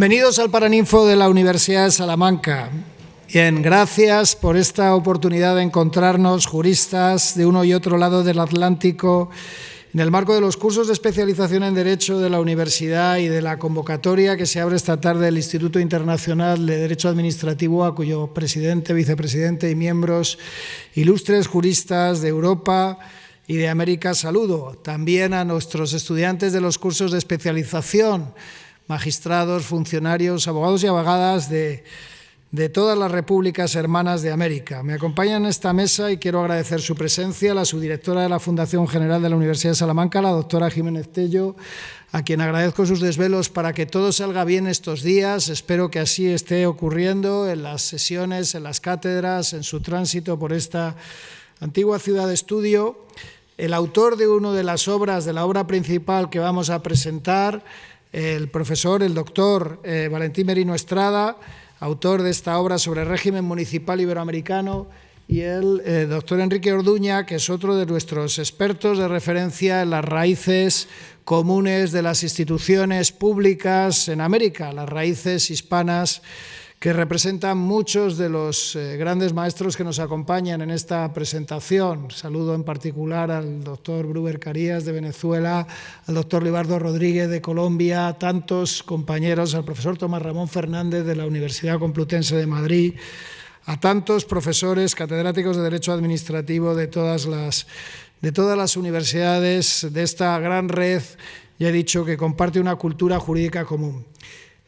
Bienvenidos al Paraninfo de la Universidad de Salamanca. Bien, gracias por esta oportunidad de encontrarnos, juristas de uno y otro lado del Atlántico, en el marco de los cursos de especialización en Derecho de la Universidad y de la convocatoria que se abre esta tarde del Instituto Internacional de Derecho Administrativo, a cuyo presidente, vicepresidente y miembros ilustres juristas de Europa y de América saludo. También a nuestros estudiantes de los cursos de especialización, magistrados, funcionarios, abogados y abogadas de todas las repúblicas hermanas de América. Me acompañan en esta mesa y quiero agradecer su presencia a la subdirectora de la Fundación General de la Universidad de Salamanca, la doctora Jiménez Tello, a quien agradezco sus desvelos para que todo salga bien estos días. Espero que así esté ocurriendo en las sesiones, en las cátedras, en su tránsito por esta antigua ciudad de estudio. El autor de una de las obras, de la obra principal que vamos a presentar, el profesor, el doctor Valentín Merino Estrada, autor de esta obra sobre el régimen municipal iberoamericano, y el doctor Enrique Orduña, que es otro de nuestros expertos de referencia en las raíces comunes de las instituciones públicas en América, las raíces hispanas que representan muchos de los grandes maestros que nos acompañan en esta presentación. Saludo en particular al doctor Bruber Carías de Venezuela, al doctor Libardo Rodríguez de Colombia, a tantos compañeros, al profesor Tomás Ramón Fernández de la Universidad Complutense de Madrid, a tantos profesores catedráticos de Derecho Administrativo de todas las universidades de esta gran red, ya he dicho, que comparte una cultura jurídica común.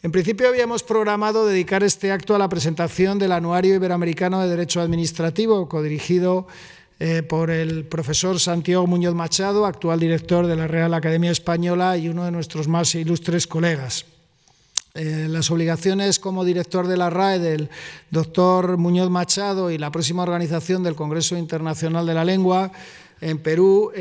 En principio habíamos programado dedicar este acto a la presentación del Anuario Iberoamericano de Derecho Administrativo, codirigido por el profesor Santiago Muñoz Machado, actual director de la Real Academia Española y uno de nuestros más ilustres colegas. Las obligaciones como director de la RAE del doctor Muñoz Machado y la próxima organización del Congreso Internacional de la Lengua en Perú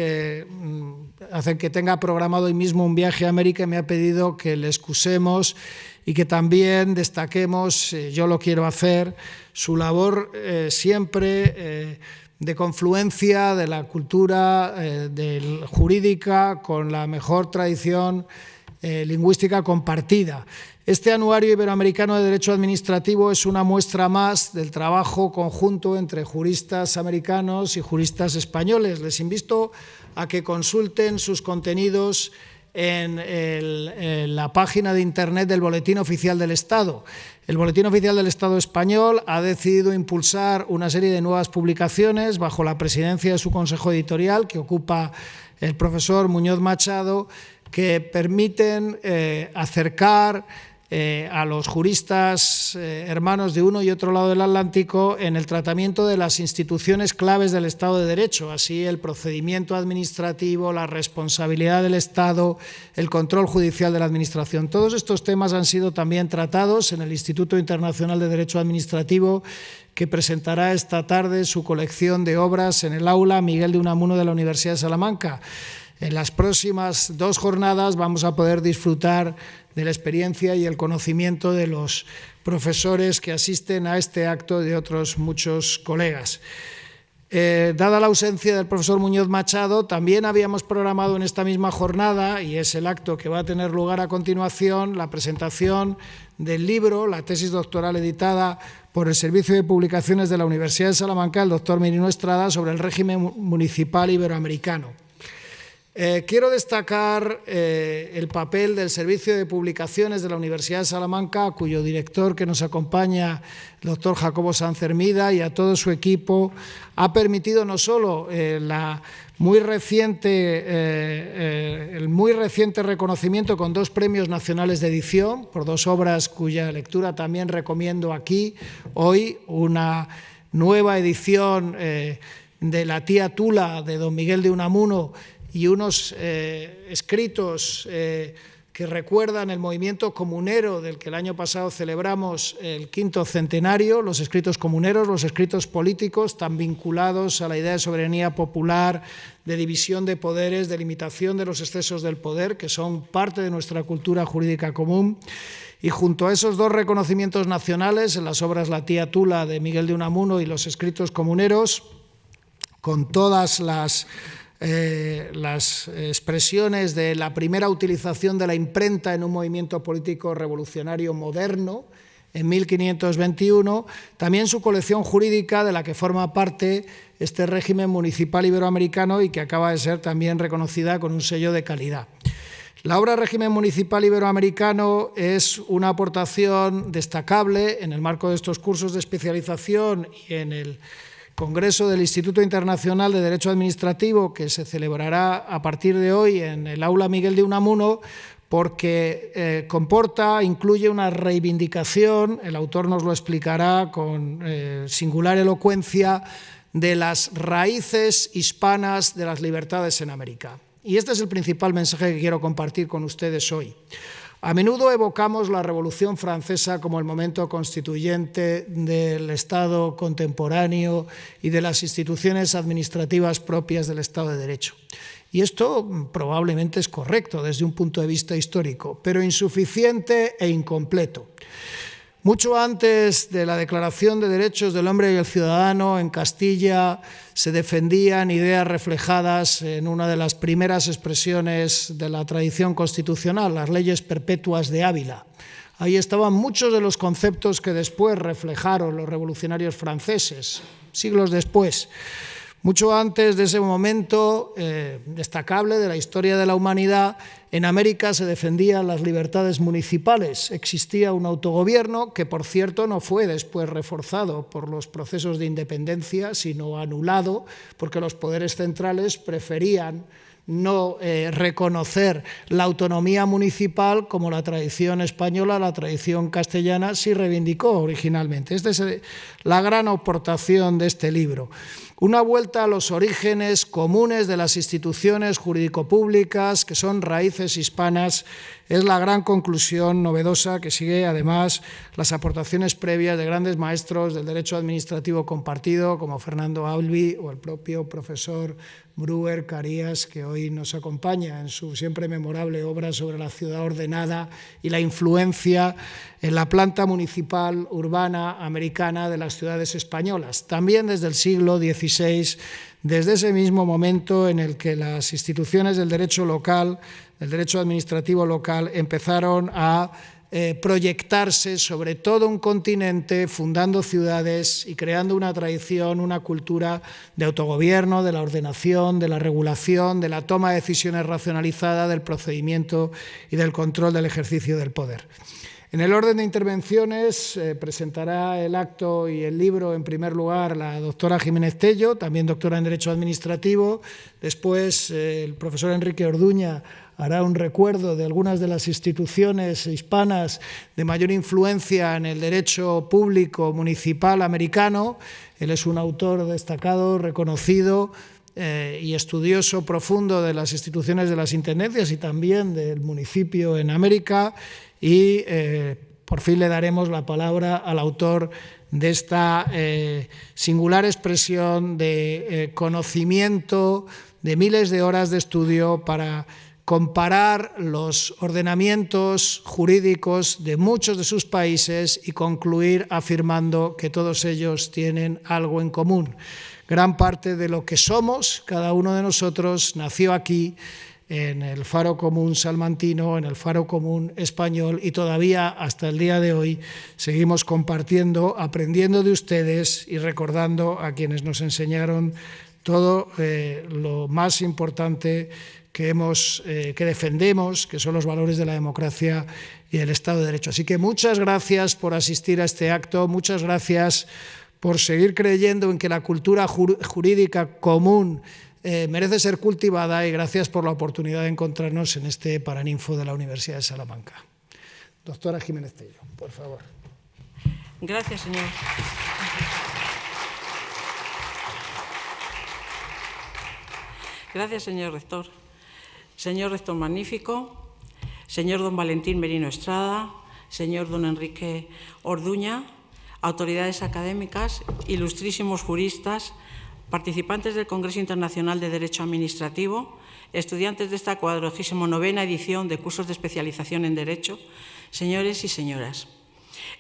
hacen que tenga programado hoy mismo un viaje a América y me ha pedido que le excusemos y que también destaquemos, yo lo quiero hacer, su labor siempre de confluencia de la cultura jurídica con la mejor tradición lingüística compartida. Este Anuario Iberoamericano de Derecho Administrativo es una muestra más del trabajo conjunto entre juristas americanos y juristas españoles. Les invito a que consulten sus contenidos en la página de Internet del Boletín Oficial del Estado. El Boletín Oficial del Estado español ha decidido impulsar una serie de nuevas publicaciones bajo la presidencia de su consejo editorial, que ocupa el profesor Muñoz Machado, que permiten acercar a los juristas hermanos de uno y otro lado del Atlántico en el tratamiento de las instituciones claves del Estado de Derecho, así el procedimiento administrativo, la responsabilidad del Estado, el control judicial de la Administración. Todos estos temas han sido también tratados en el Instituto Internacional de Derecho Administrativo, que presentará esta tarde su colección de obras en el aula Miguel de Unamuno de la Universidad de Salamanca. En las próximas 2 jornadas vamos a poder disfrutar de la experiencia y el conocimiento de los profesores que asisten a este acto, de otros muchos colegas. Dada la ausencia del profesor Muñoz Machado, también habíamos programado en esta misma jornada, y es el acto que va a tener lugar a continuación, la presentación del libro, la tesis doctoral editada por el Servicio de Publicaciones de la Universidad de Salamanca, el doctor Merino Estrada, sobre el régimen municipal iberoamericano. Quiero destacar el papel del Servicio de Publicaciones de la Universidad de Salamanca, cuyo director que nos acompaña, el doctor Jacobo Sancermida, y a todo su equipo, ha permitido no solo el muy reciente reconocimiento con 2 premios nacionales de edición, por 2 obras cuya lectura también recomiendo aquí hoy, una nueva edición de La tía Tula de don Miguel de Unamuno, y unos escritos que recuerdan el movimiento comunero del que el año pasado celebramos el 5º centenario, los escritos comuneros, los escritos políticos tan vinculados a la idea de soberanía popular, de división de poderes, de limitación de los excesos del poder, que son parte de nuestra cultura jurídica común. Y junto a esos 2 reconocimientos nacionales, en las obras La tía Tula de Miguel de Unamuno y los escritos comuneros, con todas las las expresiones de la primera utilización de la imprenta en un movimiento político revolucionario moderno, en 1521, también su colección jurídica de la que forma parte este régimen municipal iberoamericano y que acaba de ser también reconocida con un sello de calidad. La obra Régimen Municipal Iberoamericano es una aportación destacable en el marco de estos cursos de especialización y en el Congreso del Instituto Internacional de Derecho Administrativo, que se celebrará a partir de hoy en el Aula Miguel de Unamuno, porque incluye una reivindicación, el autor nos lo explicará con singular elocuencia, de las raíces hispanas de las libertades en América. Y este es el principal mensaje que quiero compartir con ustedes hoy. A menudo evocamos la Revolución Francesa como el momento constituyente del Estado contemporáneo y de las instituciones administrativas propias del Estado de Derecho. Y esto probablemente es correcto desde un punto de vista histórico, pero insuficiente e incompleto. Mucho antes de la Declaración de Derechos del Hombre y el Ciudadano, en Castilla se defendían ideas reflejadas en una de las primeras expresiones de la tradición constitucional, las leyes perpetuas de Ávila. Ahí estaban muchos de los conceptos que después reflejaron los revolucionarios franceses, siglos después. Mucho antes de ese momento destacable de la historia de la humanidad, en América se defendían las libertades municipales. Existía un autogobierno que, por cierto, no fue después reforzado por los procesos de independencia, sino anulado, porque los poderes centrales preferían no reconocer la autonomía municipal como la tradición española, la tradición castellana sí reivindicó originalmente. Esta es la gran aportación de este libro. Una vuelta a los orígenes comunes de las instituciones jurídico-públicas, que son raíces hispanas, es la gran conclusión novedosa que sigue además las aportaciones previas de grandes maestros del derecho administrativo compartido, como Fernando Albi o el propio profesor Brewer Carías, que hoy nos acompaña en su siempre memorable obra sobre la ciudad ordenada y la influencia en la planta municipal urbana americana de las ciudades españolas. También desde el siglo XVI, desde ese mismo momento en el que las instituciones del derecho local, del derecho administrativo local, empezaron a proyectarse sobre todo un continente, fundando ciudades y creando una tradición, una cultura de autogobierno, de la ordenación, de la regulación, de la toma de decisiones racionalizada, del procedimiento y del control del ejercicio del poder. En el orden de intervenciones presentará el acto y el libro en primer lugar la doctora Jiménez Tello, también doctora en Derecho Administrativo. Después el profesor Enrique Orduña hará un recuerdo de algunas de las instituciones hispanas de mayor influencia en el derecho público municipal americano. Él es un autor destacado, reconocido y estudioso profundo de las instituciones de las intendencias y también del municipio en América. Y por fin le daremos la palabra al autor de esta singular expresión de conocimiento de miles de horas de estudio para comparar los ordenamientos jurídicos de muchos de sus países y concluir afirmando que todos ellos tienen algo en común. Gran parte de lo que somos, cada uno de nosotros, nació aquí, en el Faro Común salmantino, en el Faro Común español, y todavía hasta el día de hoy seguimos compartiendo, aprendiendo de ustedes y recordando a quienes nos enseñaron todo lo más importante que defendemos, que son los valores de la democracia y el Estado de Derecho. Así que muchas gracias por asistir a este acto, muchas gracias por seguir creyendo en que la cultura jurídica común merece ser cultivada, y gracias por la oportunidad de encontrarnos en este Paraninfo de la Universidad de Salamanca. Doctora Jiménez Tello, por favor. Gracias, señor. Gracias, señor rector. Señor rector magnífico, señor don Valentín Merino Estrada, señor don Enrique Orduña, autoridades académicas, ilustrísimos juristas, participantes del Congreso Internacional de Derecho Administrativo, estudiantes de esta 49ª edición de cursos de especialización en Derecho, señores y señoras.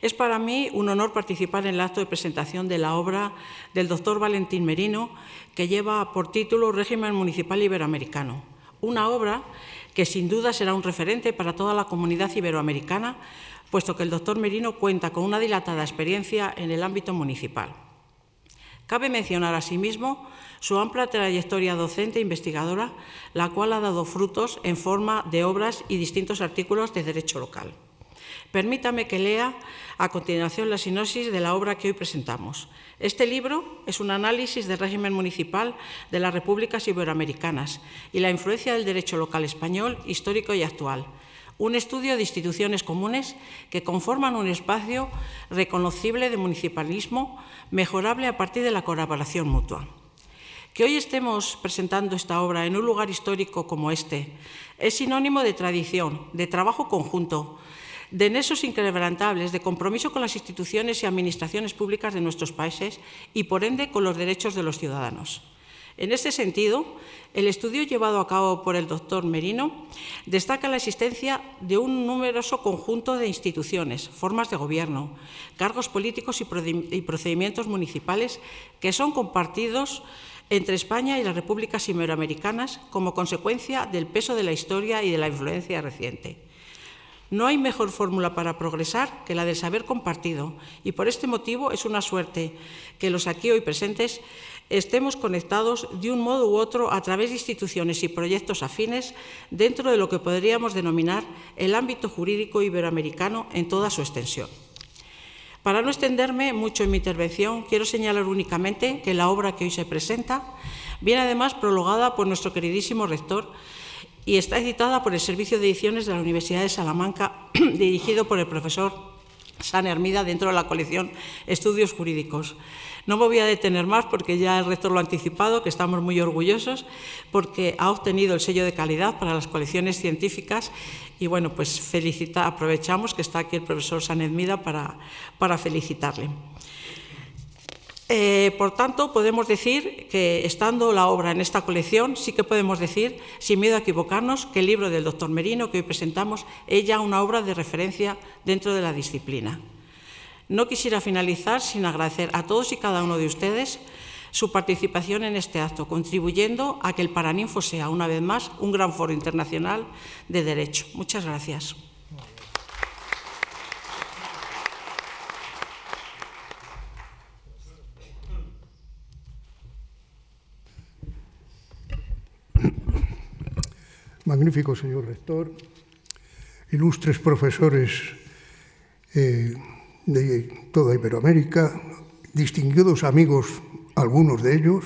Es para mí un honor participar en el acto de presentación de la obra del doctor Valentín Merino, que lleva por título Régimen Municipal Iberoamericano, una obra que sin duda será un referente para toda la comunidad iberoamericana, puesto que el doctor Merino cuenta con una dilatada experiencia en el ámbito municipal. Cabe mencionar asimismo su amplia trayectoria docente e investigadora, la cual ha dado frutos en forma de obras y distintos artículos de derecho local. Permítame que lea a continuación la sinopsis de la obra que hoy presentamos. Este libro es un análisis del régimen municipal de las repúblicas iberoamericanas y la influencia del derecho local español, histórico y actual. Un estudio de instituciones comunes que conforman un espacio reconocible de municipalismo mejorable a partir de la colaboración mutua. Que hoy estemos presentando esta obra en un lugar histórico como este es sinónimo de tradición, de trabajo conjunto, de nexos inquebrantables, de compromiso con las instituciones y administraciones públicas de nuestros países y, por ende, con los derechos de los ciudadanos. En este sentido, el estudio llevado a cabo por el doctor Merino destaca la existencia de un numeroso conjunto de instituciones, formas de gobierno, cargos políticos y procedimientos municipales que son compartidos entre España y las repúblicas iberoamericanas como consecuencia del peso de la historia y de la influencia reciente. No hay mejor fórmula para progresar que la del saber compartido, y por este motivo es una suerte que los aquí hoy presentes estemos conectados de un modo u otro a través de instituciones y proyectos afines dentro de lo que podríamos denominar el ámbito jurídico iberoamericano en toda su extensión. Para no extenderme mucho en mi intervención, quiero señalar únicamente que la obra que hoy se presenta viene además prologada por nuestro queridísimo rector y está editada por el Servicio de Ediciones de la Universidad de Salamanca, dirigido por el profesor Sanne Armida dentro de la colección Estudios Jurídicos. No me voy a detener más porque ya el rector lo ha anticipado, que estamos muy orgullosos porque ha obtenido el sello de calidad para las colecciones científicas y, bueno, pues aprovechamos que está aquí el profesor Sanne Armida para felicitarle. Por tanto, podemos decir que, estando la obra en esta colección, sí que podemos decir, sin miedo a equivocarnos, que el libro del doctor Merino que hoy presentamos es ya una obra de referencia dentro de la disciplina. No quisiera finalizar sin agradecer a todos y cada uno de ustedes su participación en este acto, contribuyendo a que el Paraninfo sea, una vez más, un gran foro internacional de derecho. Muchas gracias. Magnífico señor rector, ilustres profesores de toda Iberoamérica, distinguidos amigos, algunos de ellos,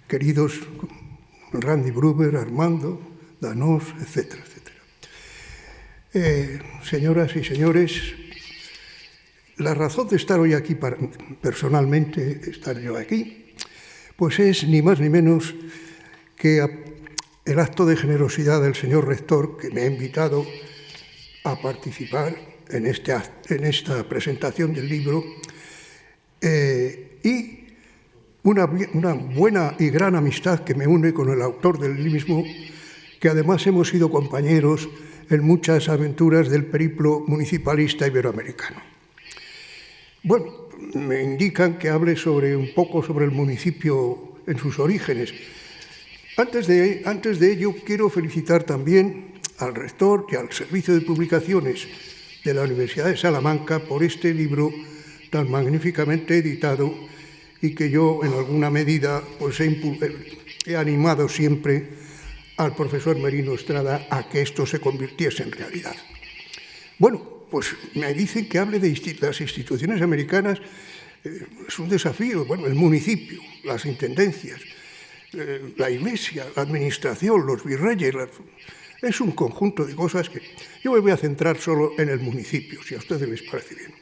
queridos Randy Gruber, Armando, Danos, etcétera, etcétera. Señoras y señores, la razón de estar hoy aquí, personalmente, estar yo aquí, pues es ni más ni menos que el acto de generosidad del señor rector, que me ha invitado a participar en esta presentación del libro, y una buena y gran amistad que me une con el autor del mismo, que además hemos sido compañeros en muchas aventuras del periplo municipalista iberoamericano. Bueno, me indican que hable un poco sobre el municipio en sus orígenes. Antes de ello, quiero felicitar también al rector y al Servicio de Publicaciones de la Universidad de Salamanca por este libro tan magníficamente editado y que yo, en alguna medida, pues he animado siempre al profesor Merino Estrada a que esto se convirtiese en realidad. Bueno, pues me dicen que hable de las instituciones americanas. Es un desafío. Bueno, el municipio, las intendencias, la iglesia, la administración, los virreyes, es un conjunto de cosas que yo me voy a centrar solo en el municipio, si a ustedes les parece bien.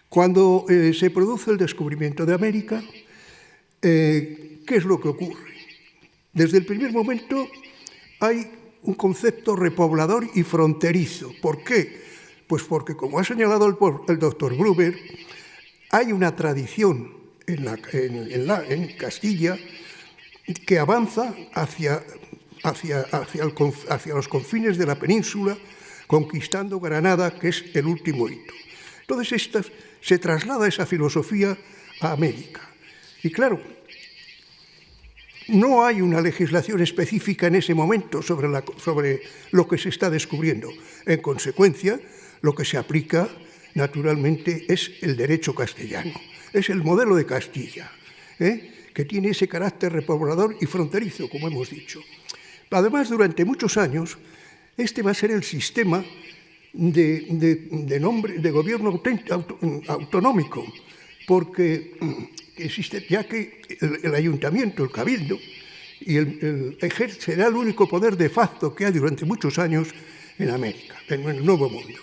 Cuando se produce el descubrimiento de América, ¿qué es lo que ocurre? Desde el primer momento hay un concepto repoblador y fronterizo. ¿Por qué? Pues porque, como ha señalado el doctor Gruber, hay una tradición en Castilla que avanza hacia los confines de la península, conquistando Granada, que es el último hito. Entonces se traslada esa filosofía a América. Y claro, no hay una legislación específica en ese momento sobre lo que se está descubriendo. En consecuencia, lo que se aplica, naturalmente, es el derecho castellano. Es el modelo de Castilla, que tiene ese carácter repoblador y fronterizo, como hemos dicho. Además, durante muchos años, este va a ser el sistema de gobierno autonómico, porque existe, ya que el ayuntamiento, el cabildo, y será el único poder de facto que hay durante muchos años en América, en el Nuevo Mundo.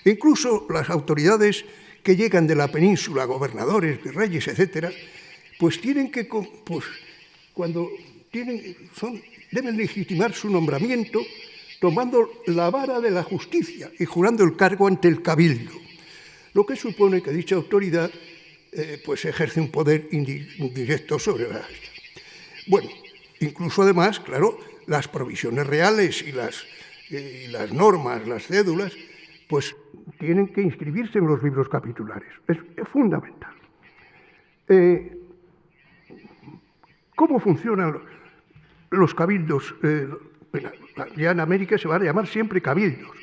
Incluso las autoridades que llegan de la península, gobernadores, virreyes, etcétera, pues tienen que, deben legitimar su nombramiento tomando la vara de la justicia y jurando el cargo ante el cabildo, lo que supone que dicha autoridad pues ejerce un poder indirecto sobre la... Bueno, incluso además, claro, las provisiones reales y las normas, las cédulas, pues tienen que inscribirse en los libros capitulares. Es fundamental. ¿Cómo funcionan los cabildos? Ya en América se van a llamar siempre cabildos.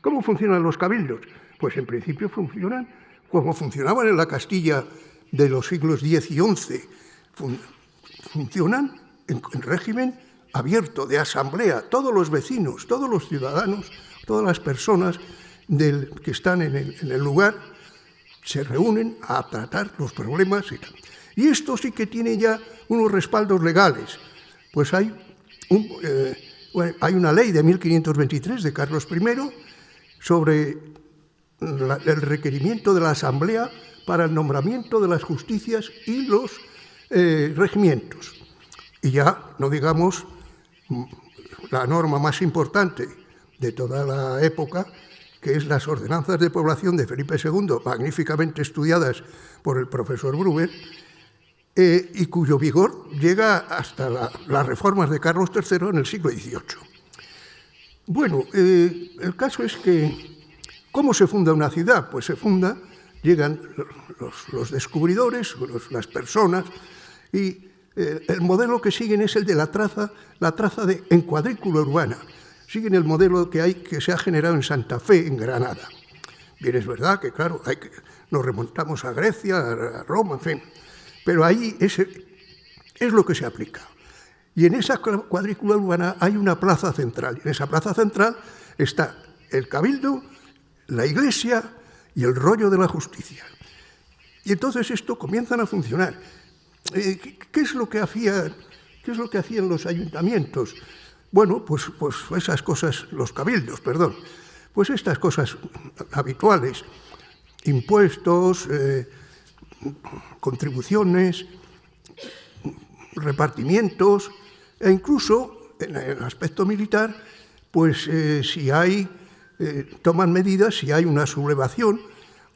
¿Cómo funcionan los cabildos? Pues en principio funcionan como funcionaban en la Castilla de los siglos X y XI. Funcionan en régimen abierto, de asamblea. Todos los vecinos, todos los ciudadanos, todas las personas que están en el lugar se reúnen a tratar los problemas y tal. Y esto sí que tiene ya unos respaldos legales. Pues hay una ley de 1523 de Carlos I sobre el requerimiento de la Asamblea para el nombramiento de las justicias y los regimientos. Y ya, no digamos, la norma más importante de toda la época, que es las ordenanzas de población de Felipe II, magníficamente estudiadas por el profesor Gruber, y cuyo vigor llega hasta las reformas de Carlos III en el siglo XVIII. Bueno, el caso es que, ¿cómo se funda una ciudad? Pues llegan los descubridores, las personas, y el modelo que siguen es el de la traza en cuadrícula urbana. Siguen el modelo que se ha generado en Santa Fe, en Granada. Bien, es verdad que, claro, nos remontamos a Grecia, a Roma, en fin, pero ahí es lo que se aplica. Y en esa cuadrícula urbana hay una plaza central. En esa plaza central está el cabildo, la iglesia y el rollo de la justicia. Y entonces esto comienzan a funcionar. ¿Qué es lo que hacían los ayuntamientos? Bueno, pues esas cosas, los cabildos, perdón, pues estas cosas habituales, impuestos, contribuciones, repartimientos, e incluso en el aspecto militar, pues toman medidas si hay una sublevación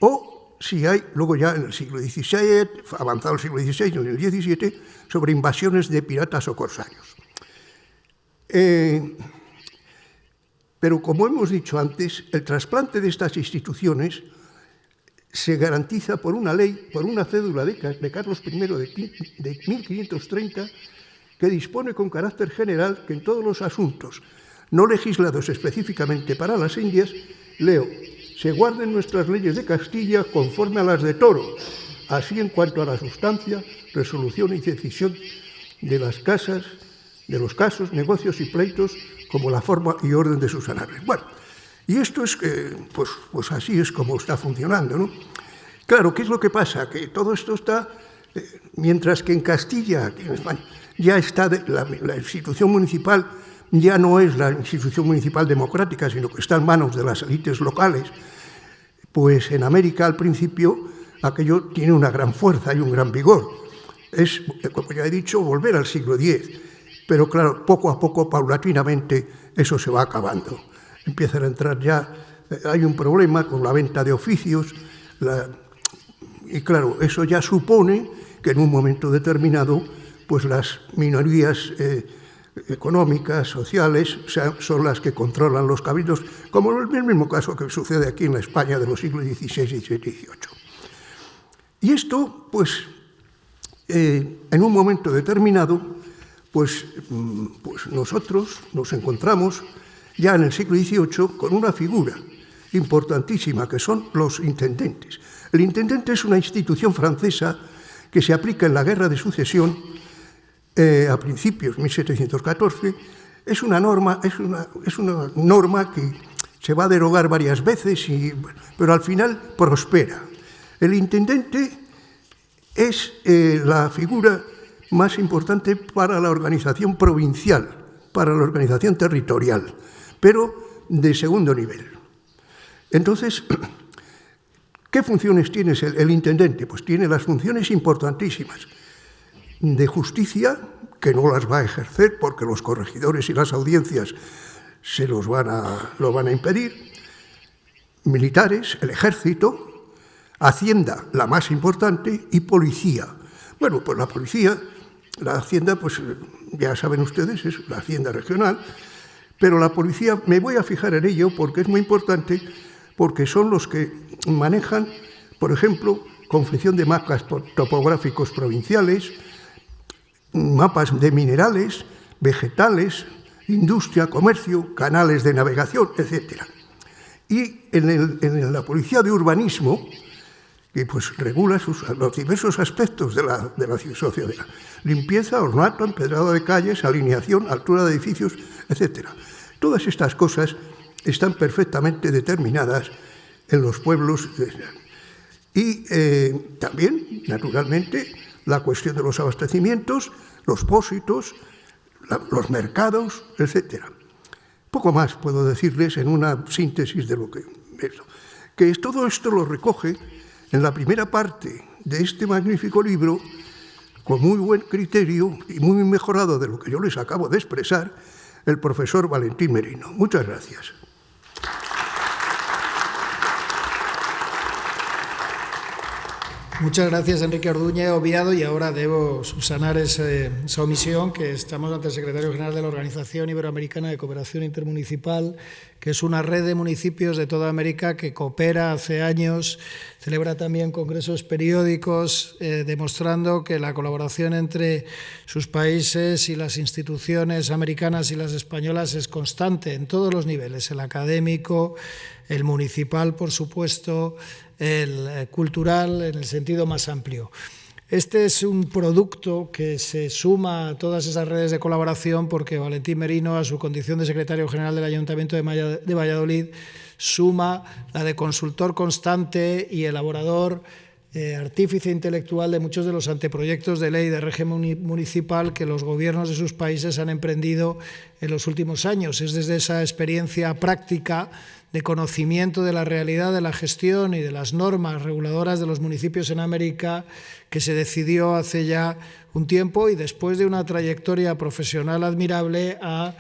o si hay, luego ya en el siglo XVI, avanzado el siglo XVI y en el XVII, sobre invasiones de piratas o corsarios. Pero como hemos dicho antes, el trasplante de estas instituciones se garantiza por una ley, por una cédula de Carlos I de 1530, que dispone con carácter general que en todos los asuntos no legislados específicamente para las Indias, leo, se guarden nuestras leyes de Castilla conforme a las de Toro, así en cuanto a la sustancia, resolución y decisión de los casos, negocios y pleitos, como la forma y orden de sus anales. Bueno, y esto es, pues así es como está funcionando, ¿no? Claro, ¿qué es lo que pasa? Que todo esto está, mientras que en Castilla, aquí en España, ya está la institución municipal, ya no es la institución municipal democrática, sino que está en manos de las élites locales, pues en América al principio aquello tiene una gran fuerza y un gran vigor. Es, como ya he dicho, volver al siglo X. Pero claro, poco a poco, paulatinamente, eso se va acabando. Empiezan a entrar ya, hay un problema con la venta de oficios, y claro, eso ya supone que en un momento determinado, pues las minorías económicas, sociales, son las que controlan los cabildos, como en el mismo caso que sucede aquí en la España de los siglos XVI, XVII y XVIII. Y esto, pues, en un momento determinado, pues nosotros nos encontramos ya en el siglo XVIII con una figura importantísima, que son los intendentes. El intendente es una institución francesa que se aplica en la Guerra de Sucesión a principios de 1714. Es una norma que se va a derogar varias veces, pero al final prospera. El intendente es la figura más importante para la organización provincial, para la organización territorial, pero de segundo nivel. Entonces, ¿qué funciones tiene el intendente? Pues tiene las funciones importantísimas de justicia, que no las va a ejercer porque los corregidores y las audiencias lo van a impedir, militares, el ejército, Hacienda, la más importante, y policía. Bueno, pues la policía, la Hacienda, pues ya saben ustedes, es la Hacienda regional, pero la policía, me voy a fijar en ello porque es muy importante, porque son los que manejan, por ejemplo, confección de mapas topográficos provinciales, mapas de minerales, vegetales, industria, comercio, canales de navegación, etc. Y en la policía de urbanismo, que pues regula los diversos aspectos de la sociedad: limpieza, ornato, empedrado de calles, alineación, altura de edificios, etc. Todas estas cosas están perfectamente determinadas en los pueblos. Y también, naturalmente, la cuestión de los abastecimientos, los pósitos, los mercados, etc. Poco más puedo decirles en una síntesis de lo que todo esto lo recoge en la primera parte de este magnífico libro, con muy buen criterio y muy mejorado de lo que yo les acabo de expresar, el profesor Valentín Merino. Muchas gracias. Muchas gracias, Enrique Orduña. He obviado, y ahora debo subsanar esa omisión, que estamos ante el secretario general de la Organización Iberoamericana de Cooperación Intermunicipal, que es una red de municipios de toda América que coopera hace años, celebra también congresos periódicos, demostrando que la colaboración entre sus países y las instituciones americanas y las españolas es constante en todos los niveles: el académico, el municipal, por supuesto, el cultural, en el sentido más amplio. Este es un producto que se suma a todas esas redes de colaboración, porque Valentín Merino, a su condición de secretario general del Ayuntamiento de Valladolid, suma la de consultor constante y elaborador, artífice intelectual de muchos de los anteproyectos de ley de régimen municipal que los gobiernos de sus países han emprendido en los últimos años. Es desde esa experiencia práctica de conocimiento de la realidad de la gestión y de las normas reguladoras de los municipios en América que se decidió hace ya un tiempo, y después de una trayectoria profesional admirable, a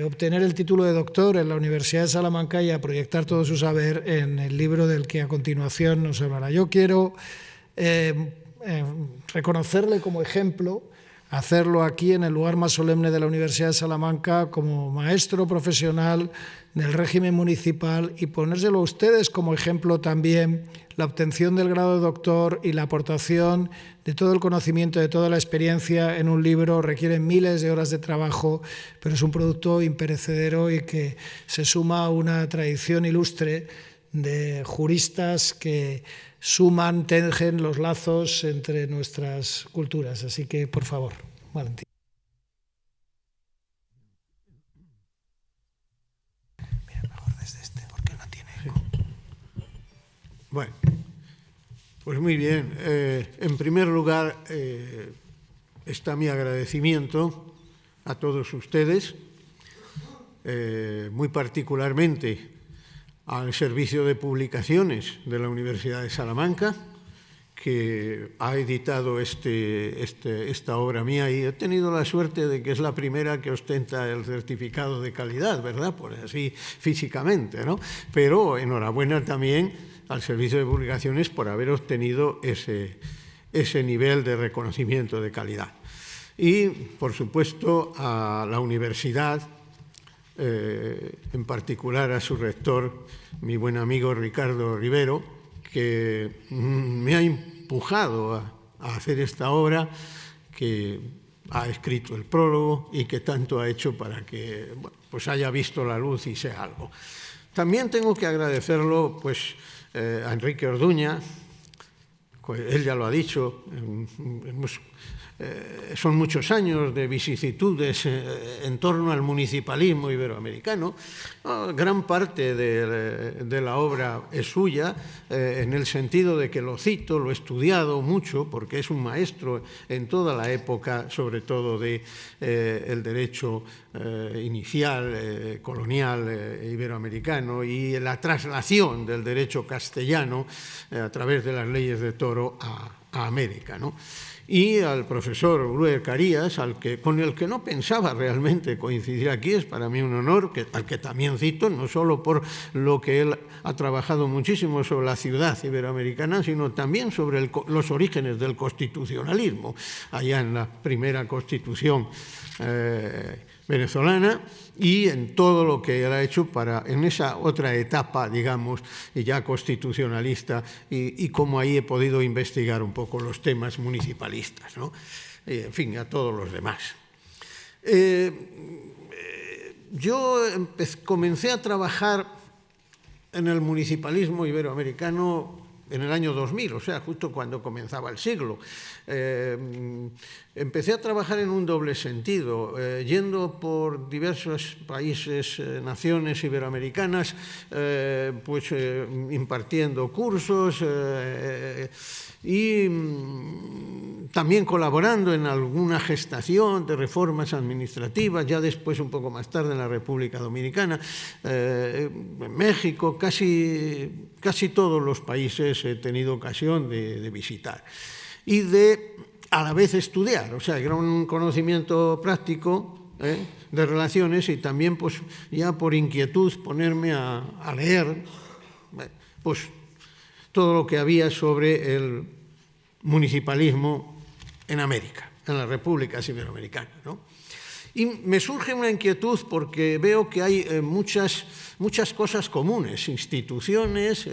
obtener el título de doctor en la Universidad de Salamanca y a proyectar todo su saber en el libro del que a continuación nos hablará. Yo quiero reconocerle como ejemplo, hacerlo aquí en el lugar más solemne de la Universidad de Salamanca, como maestro profesional del régimen municipal, y ponérselo a ustedes como ejemplo también, la obtención del grado de doctor y la aportación de todo el conocimiento, de toda la experiencia en un libro. Requieren miles de horas de trabajo, pero es un producto imperecedero y que se suma a una tradición ilustre de juristas que suman, tejen los lazos entre nuestras culturas. Así que, por favor, Valentín. Mira, mejor desde este, porque no tiene eco. Bueno, pues muy bien. En primer lugar, está mi agradecimiento a todos ustedes, muy particularmente al Servicio de Publicaciones de la Universidad de Salamanca, que ha editado esta obra mía, y he tenido la suerte de que es la primera que ostenta el certificado de calidad, ¿verdad? Por así físicamente, ¿no? Pero enhorabuena también al Servicio de Publicaciones por haber obtenido ese nivel de reconocimiento de calidad. y, por supuesto, a la universidad, en particular a su rector, mi buen amigo Ricardo Rivero, que me ha empujado a hacer esta obra, que ha escrito el prólogo y que tanto ha hecho para que pues haya visto la luz y sea algo. También tengo que agradecerlo pues, a Enrique Orduña. Él ya lo ha dicho, son muchos años de vicisitudes en torno al municipalismo iberoamericano. Gran parte de la obra es suya, en el sentido de que lo cito, lo he estudiado mucho, porque es un maestro en toda la época, sobre todo del derecho inicial, colonial iberoamericano, y la traslación del derecho castellano a través de las leyes de Toro a América, ¿no? Y al profesor Bruer Carías, con el que no pensaba realmente coincidir aquí, es para mí un honor, al que también cito, no solo por lo que él ha trabajado muchísimo sobre la ciudad iberoamericana, sino también sobre los orígenes del constitucionalismo, allá en la primera constitución venezolana, y en todo lo que él ha hecho en esa otra etapa, digamos, ya constitucionalista, y cómo ahí he podido investigar un poco los temas municipalistas, ¿no? En fin, a todos los demás. Yo comencé a trabajar en el municipalismo iberoamericano en el año 2000, o sea, justo cuando comenzaba el siglo. Empecé a trabajar en un doble sentido, yendo por diversos países, naciones iberoamericanas, pues impartiendo cursos y también colaborando en alguna gestación de reformas administrativas, ya después, un poco más tarde, en la República Dominicana, en México, casi todos los países he tenido ocasión de visitar y de a la vez estudiar, o sea, era un conocimiento práctico de relaciones, y también pues ya por inquietud ponerme a leer pues todo lo que había sobre el municipalismo en América, en las repúblicas iberoamericanas, ¿no? Y me surge una inquietud porque veo que hay muchas cosas comunes, instituciones,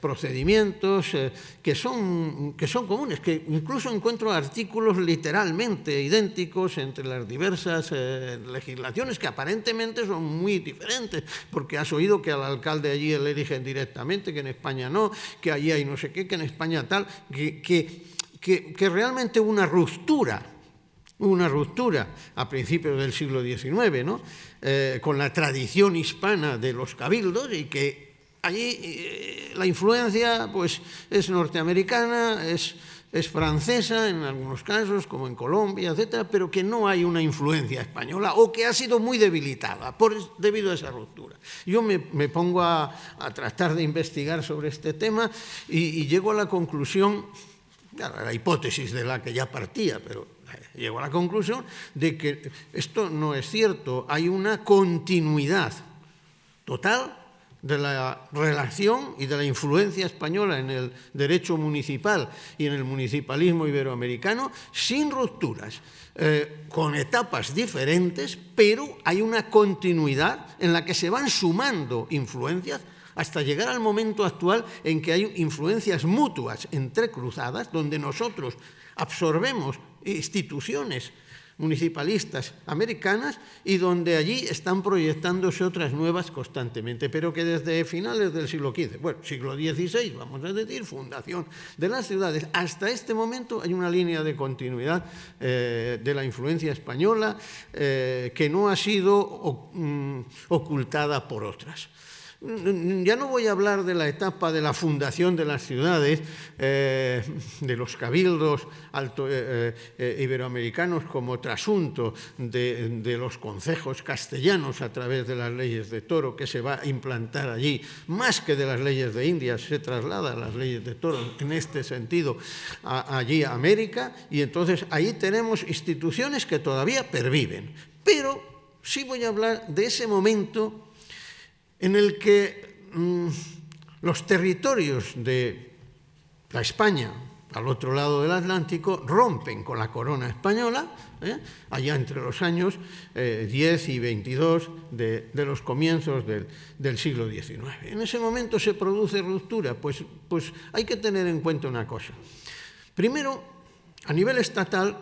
procedimientos que son comunes, que incluso encuentro artículos literalmente idénticos entre las diversas legislaciones, que aparentemente son muy diferentes, porque has oído que al alcalde allí le eligen directamente, que en España no, que allí hay no sé qué, que en España tal, que realmente una ruptura a principios del siglo XIX, ¿no? Con la tradición hispana de los cabildos, y que allí la influencia pues, es norteamericana, es francesa en algunos casos, como en Colombia, etcétera, pero que no hay una influencia española, o que ha sido muy debilitada debido a esa ruptura. Yo me pongo a tratar de investigar sobre este tema y llego a la conclusión, claro, la hipótesis de la que ya partía, pero llego a la conclusión de que esto no es cierto. Hay una continuidad total de la relación y de la influencia española en el derecho municipal y en el municipalismo iberoamericano, sin rupturas, con etapas diferentes, pero hay una continuidad en la que se van sumando influencias hasta llegar al momento actual en que hay influencias mutuas entrecruzadas, donde nosotros absorbemos instituciones municipalistas americanas y donde allí están proyectándose otras nuevas constantemente, pero que desde finales del siglo XV, bueno, siglo XVI, vamos a decir, fundación de las ciudades, hasta este momento hay una línea de continuidad de la influencia española que no ha sido ocultada por otras. Ya no voy a hablar de la etapa de la fundación de las ciudades, de los cabildos iberoamericanos como trasunto de los concejos castellanos a través de las leyes de Toro, que se va a implantar allí, más que de las leyes de Indias, se traslada a las leyes de Toro en este sentido allí a América, y entonces ahí tenemos instituciones que todavía perviven. Pero sí voy a hablar de ese momento en el que los territorios de la España al otro lado del Atlántico, rompen con la corona española, allá entre los años 10 y 22 de los comienzos del siglo XIX. En ese momento se produce ruptura, pues hay que tener en cuenta una cosa. Primero, a nivel estatal,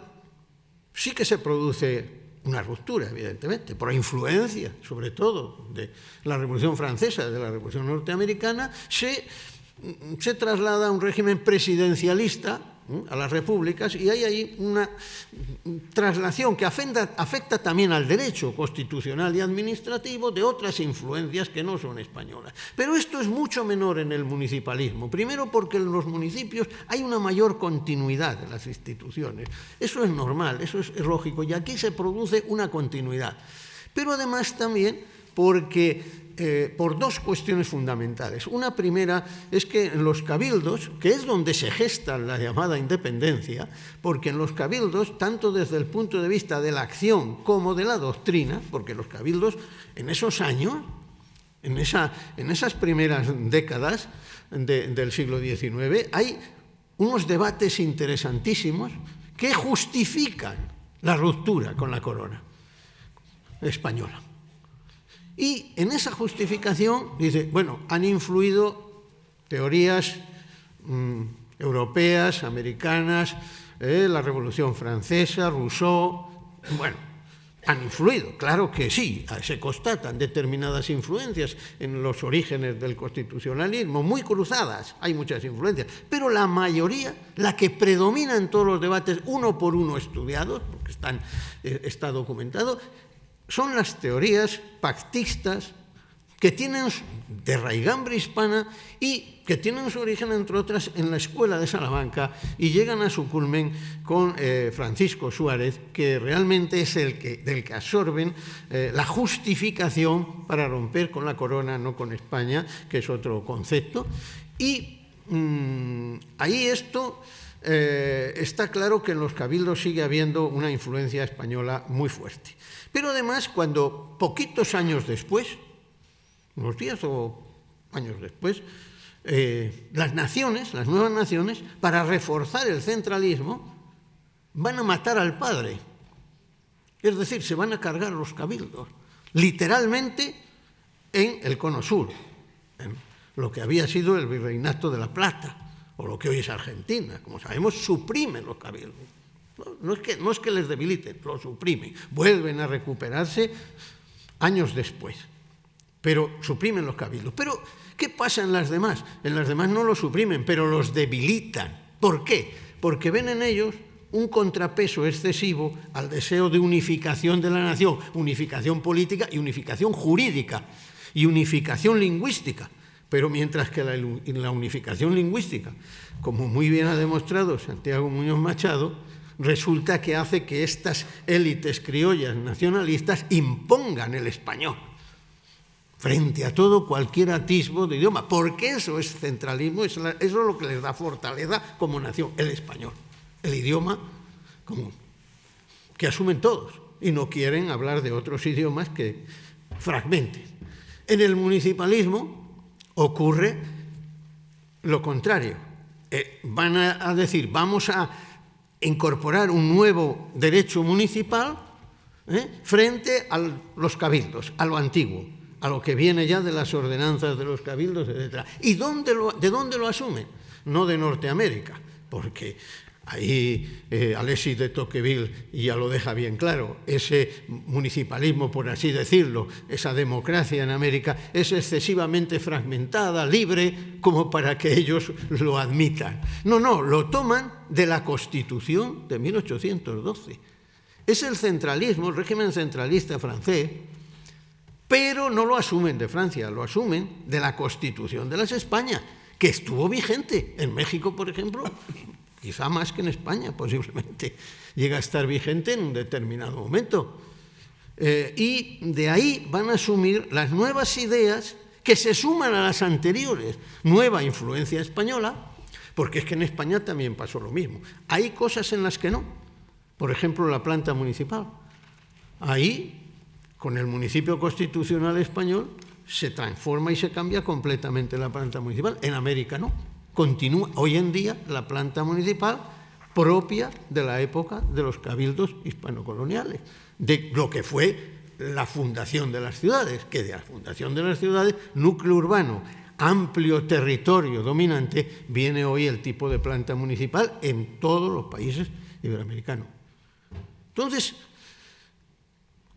sí que se produce una ruptura, evidentemente, por influencia, sobre todo, de la Revolución Francesa, de la Revolución Norteamericana, se traslada a un régimen presidencialista, a las repúblicas, y hay ahí una traslación que afecta también al derecho constitucional y administrativo de otras influencias que no son españolas. Pero esto es mucho menor en el municipalismo. Primero porque en los municipios hay una mayor continuidad de las instituciones. Eso es normal, eso es lógico, y aquí se produce una continuidad. Pero además también porque por dos cuestiones fundamentales. Una primera es que en los cabildos, que es donde se gesta la llamada independencia, porque en los cabildos, tanto desde el punto de vista de la acción como de la doctrina, porque los cabildos en esos años, en esas primeras décadas del siglo XIX, hay unos debates interesantísimos que justifican la ruptura con la corona española. Y en esa justificación dice, bueno, han influido teorías europeas, americanas, la Revolución Francesa, Rousseau, bueno, han influido, claro que sí, se constatan determinadas influencias en los orígenes del constitucionalismo, muy cruzadas, hay muchas influencias, pero la mayoría, la que predomina en todos los debates, uno por uno estudiados, porque está documentado, son las teorías pactistas que tienen de raigambre hispana y que tienen su origen, entre otras, en la Escuela de Salamanca y llegan a su culmen con Francisco Suárez, que realmente es del que absorben la justificación para romper con la corona, no con España, que es otro concepto. Y ahí esto está claro que en los cabildos sigue habiendo una influencia española muy fuerte. Pero además, cuando poquitos años después, unos 10 o años después, las nuevas naciones, para reforzar el centralismo, van a matar al padre. Es decir, se van a cargar los cabildos, literalmente en el Cono Sur, en lo que había sido el Virreinato de la Plata, o lo que hoy es Argentina. Como sabemos, suprimen los cabildos. No es que les debiliten, lo suprimen. Vuelven a recuperarse años después, pero suprimen los cabildos. Pero, ¿qué pasa en las demás? En las demás no los suprimen, pero los debilitan. ¿Por qué? Porque ven en ellos un contrapeso excesivo al deseo de unificación de la nación, unificación política y unificación jurídica, y unificación lingüística. Pero mientras que la unificación lingüística, como muy bien ha demostrado Santiago Muñoz Machado, resulta que hace que estas élites criollas nacionalistas impongan el español frente a todo cualquier atisbo de idioma, porque eso es centralismo, eso es lo que les da fortaleza como nación, el español, el idioma común, que asumen todos y no quieren hablar de otros idiomas que fragmenten. En el municipalismo ocurre lo contrario. Van a decir, vamos a incorporar un nuevo derecho municipal frente a los cabildos, a lo antiguo, a lo que viene ya de las ordenanzas de los cabildos, etc. ¿Y de dónde lo asumen? No de Norteamérica, porque ahí Alexis de Tocqueville ya lo deja bien claro. Ese municipalismo, por así decirlo, esa democracia en América es excesivamente fragmentada, libre, como para que ellos lo admitan. No, lo toman de la Constitución de 1812. Es el centralismo, el régimen centralista francés, pero no lo asumen de Francia, lo asumen de la Constitución de las Españas, que estuvo vigente en México, por ejemplo, quizá más que en España, posiblemente llega a estar vigente en un determinado momento. Y de ahí van a asumir las nuevas ideas que se suman a las anteriores. Nueva influencia española, porque es que en España también pasó lo mismo. Hay cosas en las que no. Por ejemplo, la planta municipal. Ahí, con el municipio constitucional español, se transforma y se cambia completamente la planta municipal. En América no. continúa hoy en día la planta municipal propia de la época de los cabildos hispanocoloniales, de lo que fue la fundación de las ciudades, que de la fundación de las ciudades, núcleo urbano, amplio territorio dominante, viene hoy el tipo de planta municipal en todos los países iberoamericanos. Entonces,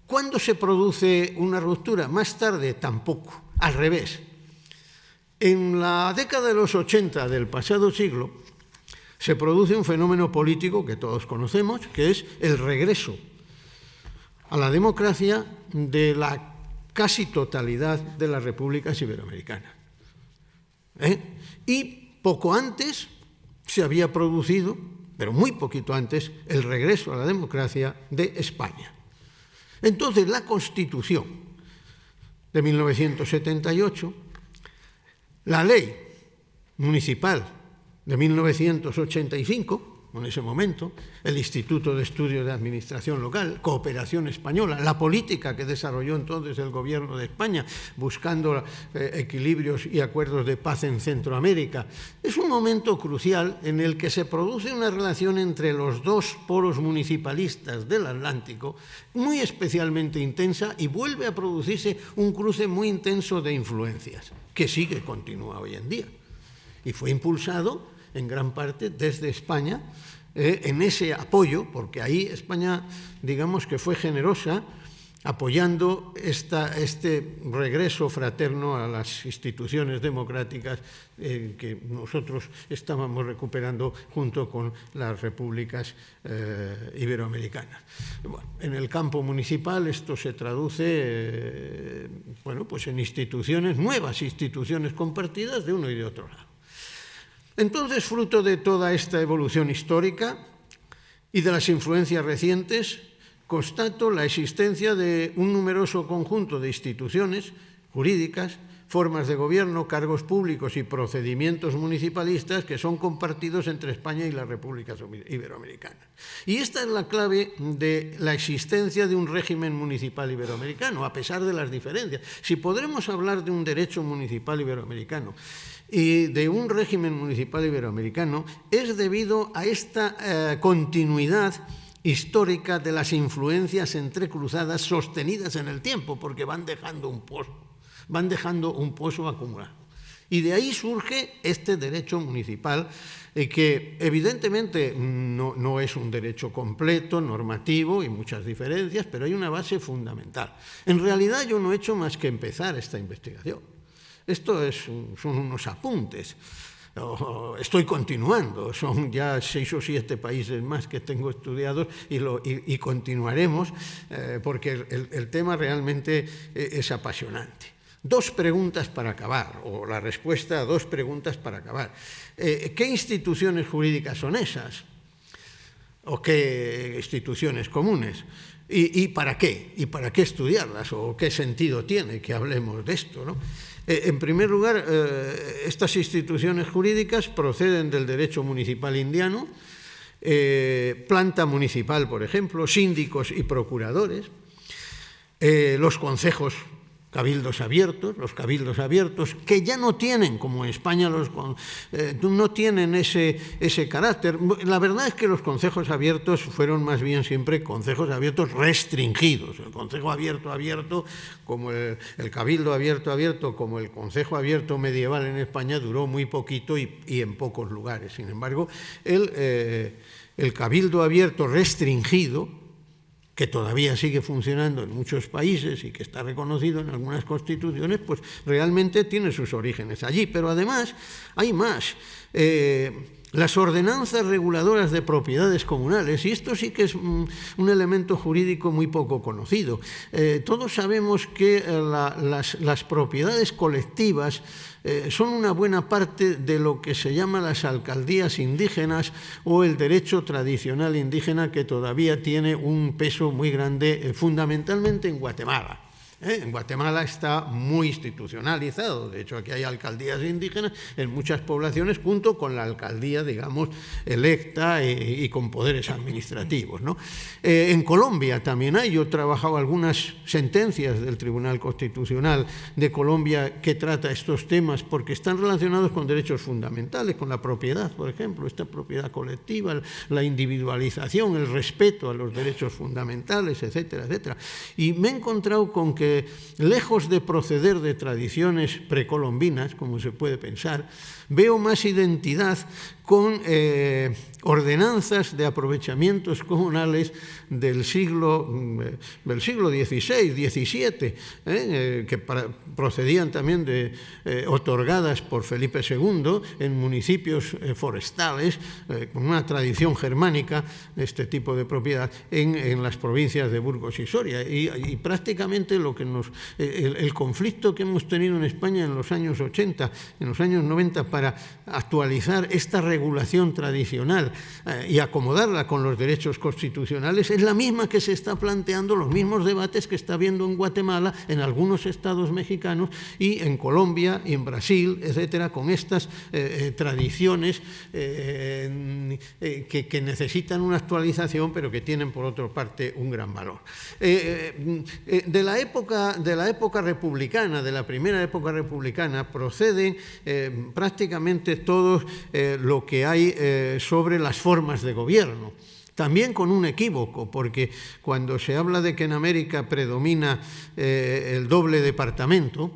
¿cuándo se produce una ruptura? Más tarde tampoco, al revés. En la década de los 80 del pasado siglo se produce un fenómeno político que todos conocemos, que es el regreso a la democracia de la casi totalidad de las repúblicas iberoamericanas. Y poco antes se había producido, pero muy poquito antes, el regreso a la democracia de España. Entonces, la Constitución de 1978, la ley municipal de 1985, en ese momento, el Instituto de Estudios de Administración Local, Cooperación Española, la política que desarrolló entonces el Gobierno de España buscando equilibrios y acuerdos de paz en Centroamérica. Es un momento crucial en el que se produce una relación entre los dos polos municipalistas del Atlántico muy especialmente intensa y vuelve a producirse un cruce muy intenso de influencias que continúa hoy en día y fue impulsado en gran parte desde España, en ese apoyo, porque ahí España, digamos que fue generosa, apoyando este regreso fraterno a las instituciones democráticas que nosotros estábamos recuperando junto con las repúblicas iberoamericanas. Bueno, en el campo municipal esto se traduce pues en instituciones, nuevas instituciones compartidas de uno y de otro lado. Entonces, fruto de toda esta evolución histórica y de las influencias recientes, constato la existencia de un numeroso conjunto de instituciones jurídicas, formas de gobierno, cargos públicos y procedimientos municipalistas que son compartidos entre España y las repúblicas iberoamericanas. Y esta es la clave de la existencia de un régimen municipal iberoamericano, a pesar de las diferencias. Si podremos hablar de un derecho municipal iberoamericano y de un régimen municipal iberoamericano, es debido a esta continuidad histórica de las influencias entrecruzadas sostenidas en el tiempo, porque van dejando un pozo acumulado. Y de ahí surge este derecho municipal, que evidentemente no es un derecho completo, normativo y muchas diferencias, pero hay una base fundamental. En realidad yo no he hecho más que empezar esta investigación. Esto son unos apuntes. Estoy continuando, son ya 6 o 7 países más que tengo estudiados y continuaremos porque el tema realmente es apasionante. 2 preguntas para acabar, o la respuesta a 2 preguntas para acabar. ¿Qué instituciones jurídicas son esas? ¿O qué instituciones comunes? ¿Y para qué? ¿Y para qué estudiarlas? ¿O qué sentido tiene que hablemos de esto, ¿no? En primer lugar, estas instituciones jurídicas proceden del derecho municipal indiano, planta municipal, por ejemplo, síndicos y procuradores, los concejos, cabildos abiertos, que ya no tienen, como en España, no tienen ese carácter. La verdad es que los concejos abiertos fueron más bien siempre concejos abiertos restringidos. El concejo abierto, como el cabildo abierto, como el concejo abierto medieval en España, duró muy poquito y en pocos lugares. Sin embargo, el cabildo abierto restringido, que todavía sigue funcionando en muchos países y que está reconocido en algunas constituciones, pues realmente tiene sus orígenes allí. Pero además hay más. Las ordenanzas reguladoras de propiedades comunales, y esto sí que es un elemento jurídico muy poco conocido. Todos sabemos que las propiedades colectivas son una buena parte de lo que se llama las alcaldías indígenas o el derecho tradicional indígena, que todavía tiene un peso muy grande, fundamentalmente en Guatemala. En Guatemala está muy institucionalizado, de hecho aquí hay alcaldías indígenas en muchas poblaciones junto con la alcaldía, digamos, electa y con poderes administrativos, ¿no? En Colombia también hay, yo he trabajado algunas sentencias del Tribunal Constitucional de Colombia que trata estos temas porque están relacionados con derechos fundamentales, con la propiedad, por ejemplo, esta propiedad colectiva, la individualización, el respeto a los derechos fundamentales, etcétera, etcétera. Y me he encontrado con que lejos de proceder de tradiciones precolombinas, como se puede pensar, veo más identidad con ordenanzas de aprovechamientos comunales del siglo XVI, XVII, que procedían también otorgadas por Felipe II en municipios forestales, con una tradición germánica, este tipo de propiedad, en las provincias de Burgos y Soria. Y prácticamente el conflicto que hemos tenido en España en los años 80, en los años 90, para actualizar esta regulación tradicional y acomodarla con los derechos constitucionales es la misma que se está planteando, los mismos debates que está habiendo en Guatemala, en algunos estados mexicanos y en Colombia y en Brasil, etcétera, con estas tradiciones que necesitan una actualización, pero que tienen por otra parte un gran valor. De la época republicana, de la primera época republicana, proceden prácticamente todo lo que hay sobre las formas de gobierno. También con un equívoco, porque cuando se habla de que en América predomina el doble departamento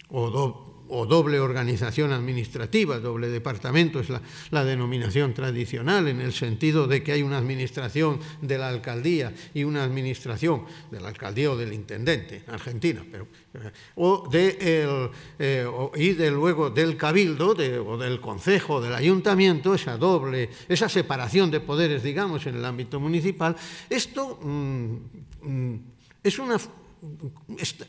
o doble organización administrativa, doble departamento es la denominación tradicional, en el sentido de que hay una administración de la alcaldía y una administración de la alcaldía o del intendente en Argentina, luego del cabildo o del concejo, del ayuntamiento, esa separación de poderes, digamos, en el ámbito municipal. Esto es una...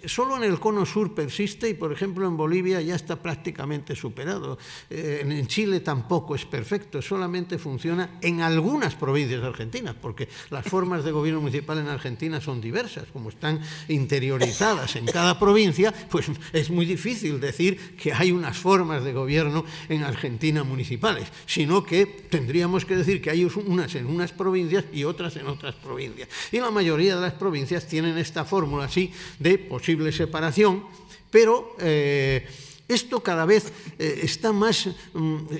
Solo en el cono sur persiste y, por ejemplo, en Bolivia ya está prácticamente superado. En Chile tampoco es perfecto, solamente funciona en algunas provincias argentinas, porque las formas de gobierno municipal en Argentina son diversas. Como están interiorizadas en cada provincia, pues es muy difícil decir que hay unas formas de gobierno en Argentina municipales, sino que tendríamos que decir que hay unas en unas provincias y otras en otras provincias. Y la mayoría de las provincias tienen esta fórmula así de posible separación, pero esto cada vez está más,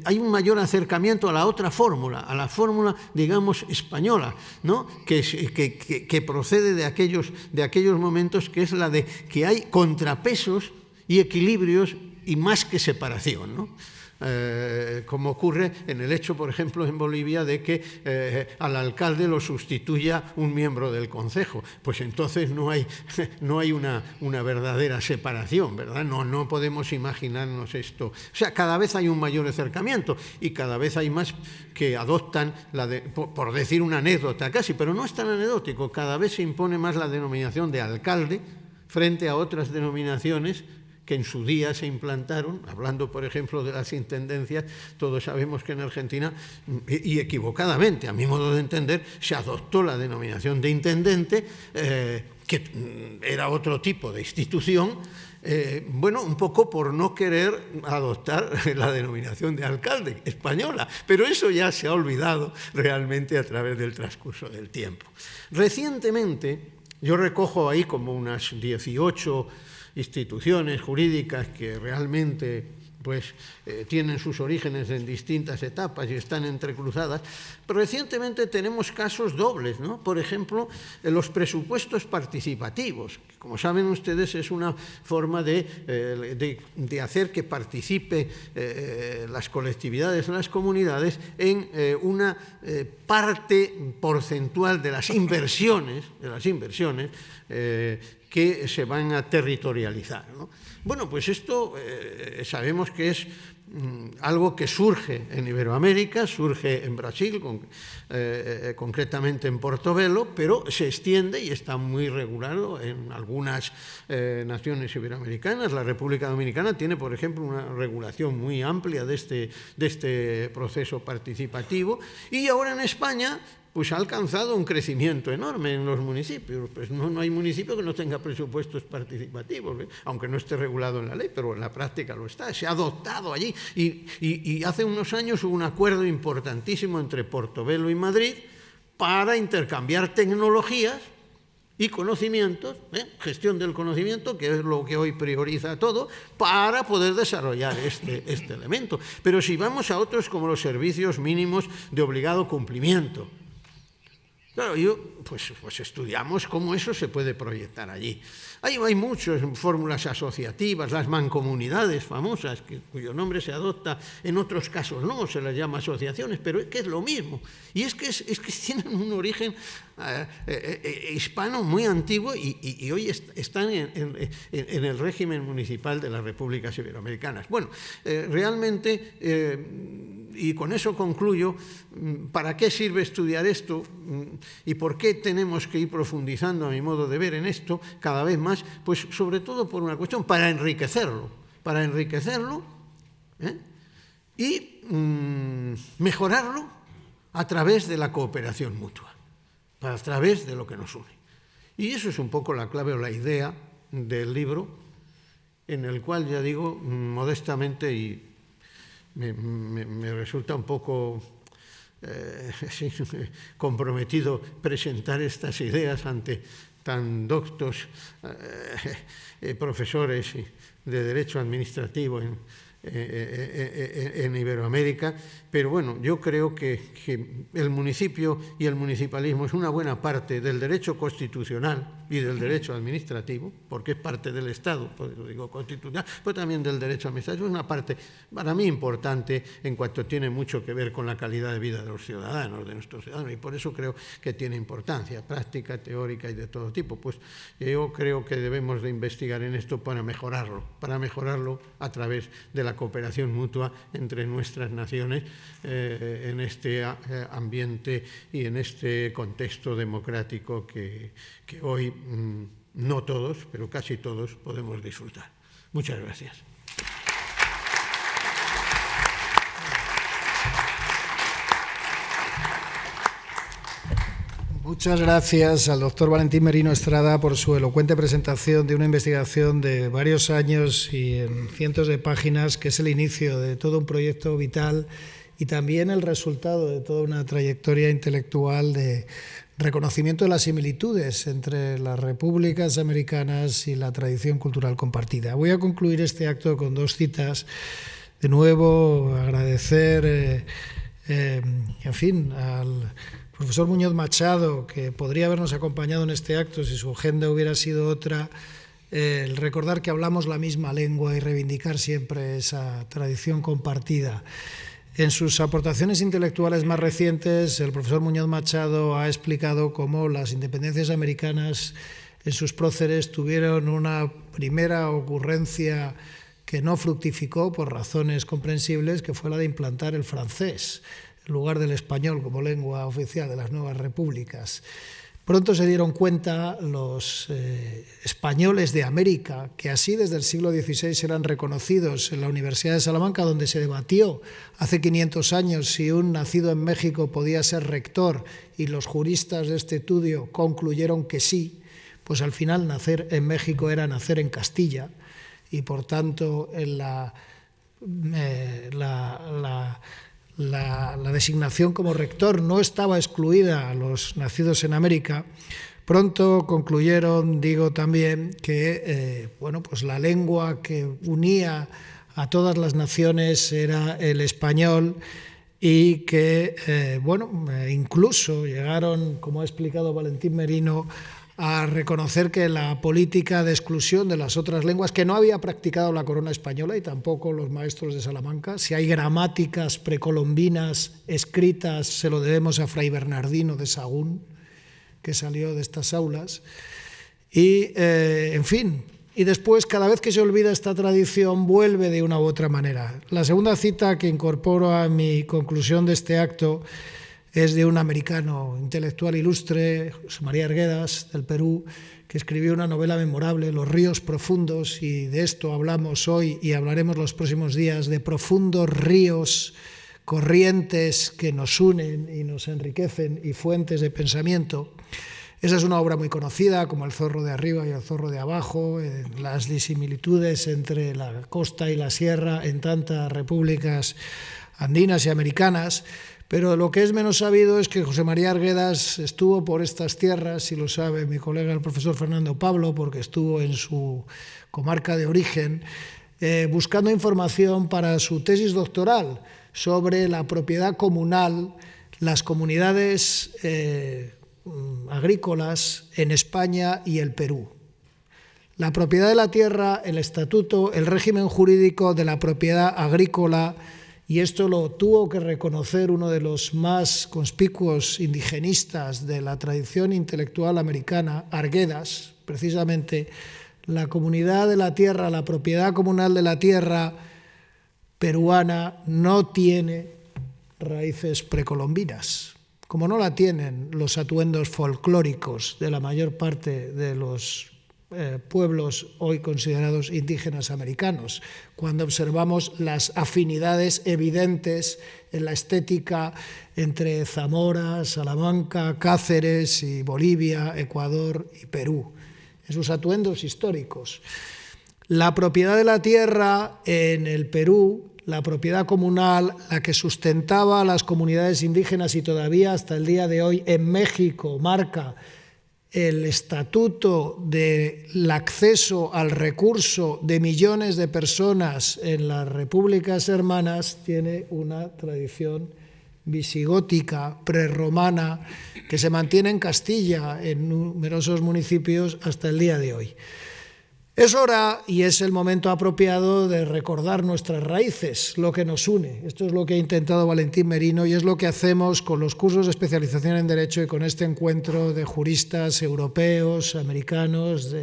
hay un mayor acercamiento a la otra fórmula, a la fórmula, digamos, española, ¿no? que procede de aquellos momentos, que es la de que hay contrapesos y equilibrios y más que separación, ¿no? Como ocurre en el hecho, por ejemplo, en Bolivia, de que al alcalde lo sustituya un miembro del concejo. Pues entonces no hay una verdadera separación, ¿verdad? No podemos imaginarnos esto. O sea, cada vez hay un mayor acercamiento y cada vez hay más que adoptan, por decir una anécdota casi, pero no es tan anecdótico, cada vez se impone más la denominación de alcalde frente a otras denominaciones que en su día se implantaron, hablando, por ejemplo, de las intendencias. Todos sabemos que en Argentina, y equivocadamente, a mi modo de entender, se adoptó la denominación de intendente, que era otro tipo de institución, un poco por no querer adoptar la denominación de alcalde española, pero eso ya se ha olvidado realmente a través del transcurso del tiempo. Recientemente, yo recojo ahí como unas 18 instituciones jurídicas que realmente tienen sus orígenes en distintas etapas y están entrecruzadas, pero recientemente tenemos casos dobles, ¿no? Por ejemplo, los presupuestos participativos, que, como saben ustedes, es una forma de hacer que participe las colectividades, las comunidades, en una parte porcentual de las inversiones que se van a territorializar, ¿no? Bueno, pues esto sabemos que es algo que surge en Iberoamérica, surge en Brasil, concretamente en Portobelo, pero se extiende y está muy regulado en algunas naciones iberoamericanas. La República Dominicana tiene, por ejemplo, una regulación muy amplia de este proceso participativo, y ahora en España pues ha alcanzado un crecimiento enorme en los municipios. Pues no hay municipio que no tenga presupuestos participativos, ¿eh? Aunque no esté regulado en la ley, pero en la práctica lo está. Se ha adoptado allí. Y hace unos años hubo un acuerdo importantísimo entre Portobelo y Madrid para intercambiar tecnologías y conocimientos, gestión del conocimiento, que es lo que hoy prioriza todo, para poder desarrollar este elemento. Pero si vamos a otros como los servicios mínimos de obligado cumplimiento, claro, pues estudiamos cómo eso se puede proyectar allí. Hay muchas fórmulas asociativas, las mancomunidades famosas, cuyo nombre se adopta, en otros casos no, se las llama asociaciones, pero es que es lo mismo. Y es que tienen un origen hispano muy antiguo y hoy están en el régimen municipal de las repúblicas iberoamericanas. Bueno, realmente... Y con eso concluyo, ¿para qué sirve estudiar esto? ¿Y por qué tenemos que ir profundizando, a mi modo de ver, en esto cada vez más? Pues sobre todo por una cuestión, para enriquecerlo y mejorarlo a través de la cooperación mutua, a través de lo que nos une. Y eso es un poco la clave o la idea del libro, en el cual, ya digo, modestamente y me resulta un poco comprometido presentar estas ideas ante tan doctos profesores de Derecho Administrativo en Iberoamérica, pero bueno, yo creo que el municipio y el municipalismo es una buena parte del derecho constitucional y del derecho administrativo, porque es parte del Estado, pues lo digo constitucional, pero también del derecho administrativo. Es una parte para mí importante en cuanto tiene mucho que ver con la calidad de vida de los ciudadanos, de nuestros ciudadanos, y por eso creo que tiene importancia práctica, teórica y de todo tipo. Pues yo creo que debemos de investigar en esto para mejorarlo a través de la cooperación mutua entre nuestras naciones en este ambiente y en este contexto democrático que hoy no todos, pero casi todos podemos disfrutar. Muchas gracias. Muchas gracias al doctor Valentín Merino Estrada por su elocuente presentación de una investigación de varios años y en cientos de páginas, que es el inicio de todo un proyecto vital y también el resultado de toda una trayectoria intelectual de reconocimiento de las similitudes entre las repúblicas americanas y la tradición cultural compartida. Voy a concluir este acto con dos citas. De nuevo, agradecer, en fin, al profesor Muñoz Machado, que podría habernos acompañado en este acto si su agenda hubiera sido otra, el recordar que hablamos la misma lengua y reivindicar siempre esa tradición compartida. En sus aportaciones intelectuales más recientes, el profesor Muñoz Machado ha explicado cómo las independencias americanas en sus próceres tuvieron una primera ocurrencia que no fructificó por razones comprensibles, que fue la de implantar el francés en lugar del español como lengua oficial de las nuevas repúblicas. Pronto se dieron cuenta los españoles de América, que así desde el siglo XVI eran reconocidos en la Universidad de Salamanca, donde se debatió hace 500 años si un nacido en México podía ser rector, y los juristas de este estudio concluyeron que sí, pues al final nacer en México era nacer en Castilla, y por tanto en la designación como rector no estaba excluida a los nacidos en América. Pronto concluyeron, digo también, que pues la lengua que unía a todas las naciones era el español, y que incluso llegaron, como ha explicado Valentín Merino, a reconocer que la política de exclusión de las otras lenguas, que no había practicado la corona española y tampoco los maestros de Salamanca, si hay gramáticas precolombinas escritas, se lo debemos a Fray Bernardino de Sahagún, que salió de estas aulas. Y, en fin, y después, cada vez que se olvida esta tradición, vuelve de una u otra manera. La segunda cita que incorporo a mi conclusión de este acto es de un americano intelectual ilustre, José María Arguedas, del Perú, que escribió una novela memorable, Los ríos profundos, y de esto hablamos hoy y hablaremos los próximos días, de profundos ríos corrientes que nos unen y nos enriquecen y fuentes de pensamiento. Esa es una obra muy conocida, como El zorro de arriba y el zorro de abajo, las disimilitudes entre la costa y la sierra en tantas repúblicas andinas y americanas, pero lo que es menos sabido es que José María Arguedas estuvo por estas tierras, y lo sabe mi colega el profesor Fernando Pablo, porque estuvo en su comarca de origen, buscando información para su tesis doctoral sobre la propiedad comunal, las comunidades agrícolas en España y el Perú. La propiedad de la tierra, el estatuto, el régimen jurídico de la propiedad agrícola, y esto lo tuvo que reconocer uno de los más conspicuos indigenistas de la tradición intelectual americana, Arguedas, precisamente, la comunidad de la tierra, la propiedad comunal de la tierra peruana no tiene raíces precolombinas, como no la tienen los atuendos folclóricos de la mayor parte de los pueblos hoy considerados indígenas americanos, cuando observamos las afinidades evidentes en la estética entre Zamora, Salamanca, Cáceres y Bolivia, Ecuador y Perú, en sus atuendos históricos. La propiedad de la tierra en el Perú, la propiedad comunal, la que sustentaba a las comunidades indígenas y todavía hasta el día de hoy en México marca el estatuto del acceso al recurso de millones de personas en las repúblicas hermanas, tiene una tradición visigótica, prerromana, que se mantiene en Castilla, en numerosos municipios hasta el día de hoy. Es hora y es el momento apropiado de recordar nuestras raíces, lo que nos une. Esto es lo que ha intentado Valentín Merino y es lo que hacemos con los cursos de especialización en Derecho y con este encuentro de juristas europeos, americanos,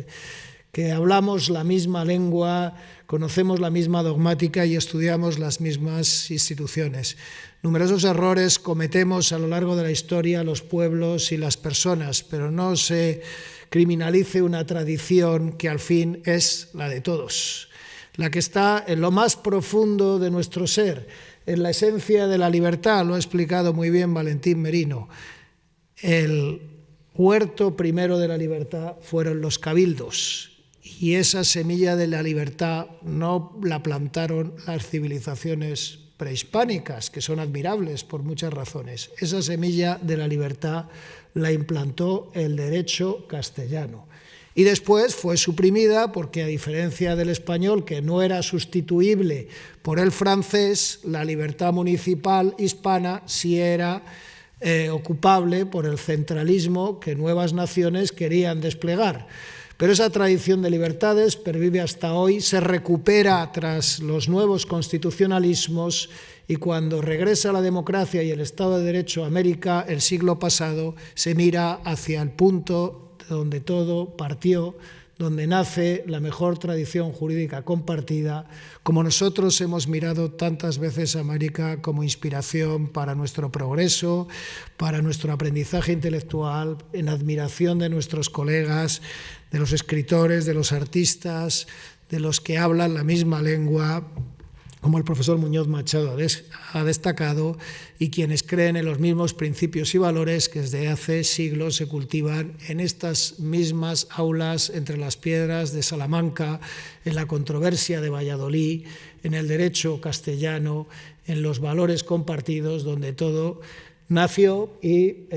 que hablamos la misma lengua, conocemos la misma dogmática y estudiamos las mismas instituciones. Numerosos errores cometemos a lo largo de la historia los pueblos y las personas, pero no se criminalice una tradición que al fin es la de todos, la que está en lo más profundo de nuestro ser, en la esencia de la libertad, lo ha explicado muy bien Valentín Merino. El huerto primero de la libertad fueron los cabildos, y esa semilla de la libertad no la plantaron las civilizaciones prehispánicas, que son admirables por muchas razones. Esa semilla de la libertad la implantó el derecho castellano. Y después fue suprimida porque, a diferencia del español, que no era sustituible por el francés, la libertad municipal hispana sí era ocupable por el centralismo que nuevas naciones querían desplegar. Pero esa tradición de libertades pervive hasta hoy, se recupera tras los nuevos constitucionalismos y cuando regresa la democracia y el Estado de Derecho a América el siglo pasado, se mira hacia el punto donde todo partió, donde nace la mejor tradición jurídica compartida, como nosotros hemos mirado tantas veces a América como inspiración para nuestro progreso, para nuestro aprendizaje intelectual, en admiración de nuestros colegas, de los escritores, de los artistas, de los que hablan la misma lengua, como el profesor Muñoz Machado ha destacado, y quienes creen en los mismos principios y valores que desde hace siglos se cultivan en estas mismas aulas entre las piedras de Salamanca, en la controversia de Valladolid, en el derecho castellano, en los valores compartidos, donde todo nació y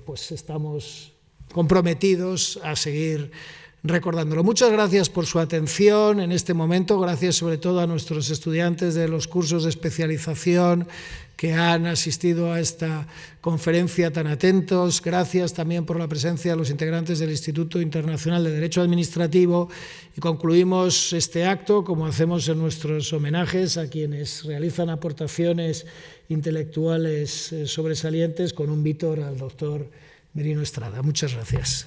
pues estamos comprometidos a seguir recordándolo. Muchas gracias por su atención en este momento, gracias sobre todo a nuestros estudiantes de los cursos de especialización que han asistido a esta conferencia tan atentos, gracias también por la presencia de los integrantes del Instituto Internacional de Derecho Administrativo y concluimos este acto, como hacemos en nuestros homenajes a quienes realizan aportaciones intelectuales sobresalientes, con un vítor al doctor Merino Estrada. Muchas gracias.